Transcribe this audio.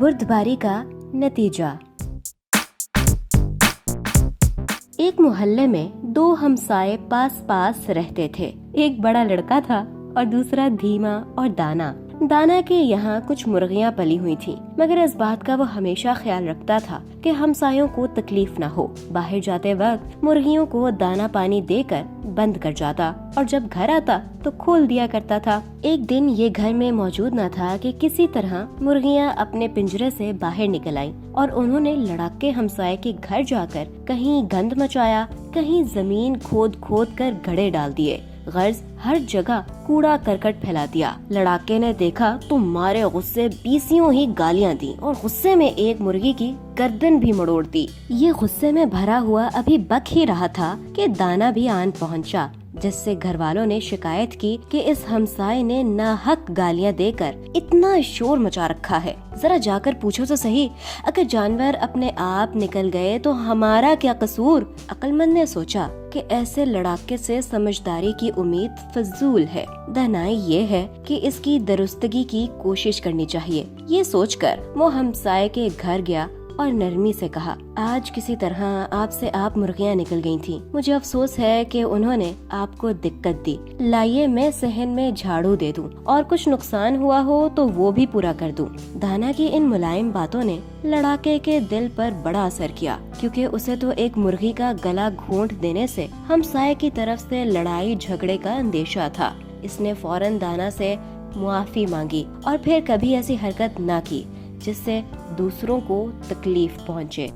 بردباری کا نتیجہ۔ ایک محلے میں دو ہمسائے پاس پاس رہتے تھے۔ ایک بڑا لڑکا تھا اور دوسرا دھیما اور دانا۔ دانا کے یہاں کچھ مرغیاں پلی ہوئی تھیں، مگر اس بات کا وہ ہمیشہ خیال رکھتا تھا کہ ہمسایوں کو تکلیف نہ ہو۔ باہر جاتے وقت مرغیوں کو دانا پانی دے کر بند کر جاتا اور جب گھر آتا تو کھول دیا کرتا تھا۔ ایک دن یہ گھر میں موجود نہ تھا کہ کسی طرح مرغیاں اپنے پنجرے سے باہر نکل آئیں اور انہوں نے لڑاکے ہمسائے کے گھر جا کر کہیں گند مچایا، کہیں زمین کھود کھود کر گڑھے ڈال دیے، غرض ہر جگہ کوڑا کرکٹ پھیلا دیا۔ لڑاکے نے دیکھا تو مارے غصے بیسیوں ہی گالیاں دی اور غصے میں ایک مرغی کی گردن بھی مڑوڑ دی۔ یہ غصے میں بھرا ہوا ابھی بک ہی رہا تھا کہ دانا بھی آن پہنچا، جس سے گھر والوں نے شکایت کی کہ اس ہمسائے نے ناحق گالیاں دے کر اتنا شور مچا رکھا ہے، ذرا جا کر پوچھو تو صحیح، اگر جانور اپنے آپ نکل گئے تو ہمارا کیا قصور۔ عقل مند نے سوچا کہ ایسے لڑاکے سے سمجھداری کی امید فضول ہے، دانائی یہ ہے کہ اس کی درستگی کی کوشش کرنی چاہیے۔ یہ سوچ کر وہ ہمسائے کے گھر گیا اور نرمی سے کہا، آج کسی طرح آپ سے آپ مرغیاں نکل گئی تھیں، مجھے افسوس ہے کہ انہوں نے آپ کو دقت دی، لائیے میں صحن میں جھاڑو دے دوں اور کچھ نقصان ہوا ہو تو وہ بھی پورا کر دوں۔ دانا کی ان ملائم باتوں نے لڑاکے کے دل پر بڑا اثر کیا، کیونکہ اسے تو ایک مرغی کا گلا گھونٹ دینے سے ہمسائے کی طرف سے لڑائی جھگڑے کا اندیشہ تھا۔ اس نے فوراً دانا سے معافی مانگی اور پھر کبھی ایسی حرکت نہ کی جس سے دوسروں کو تکلیف پہنچے۔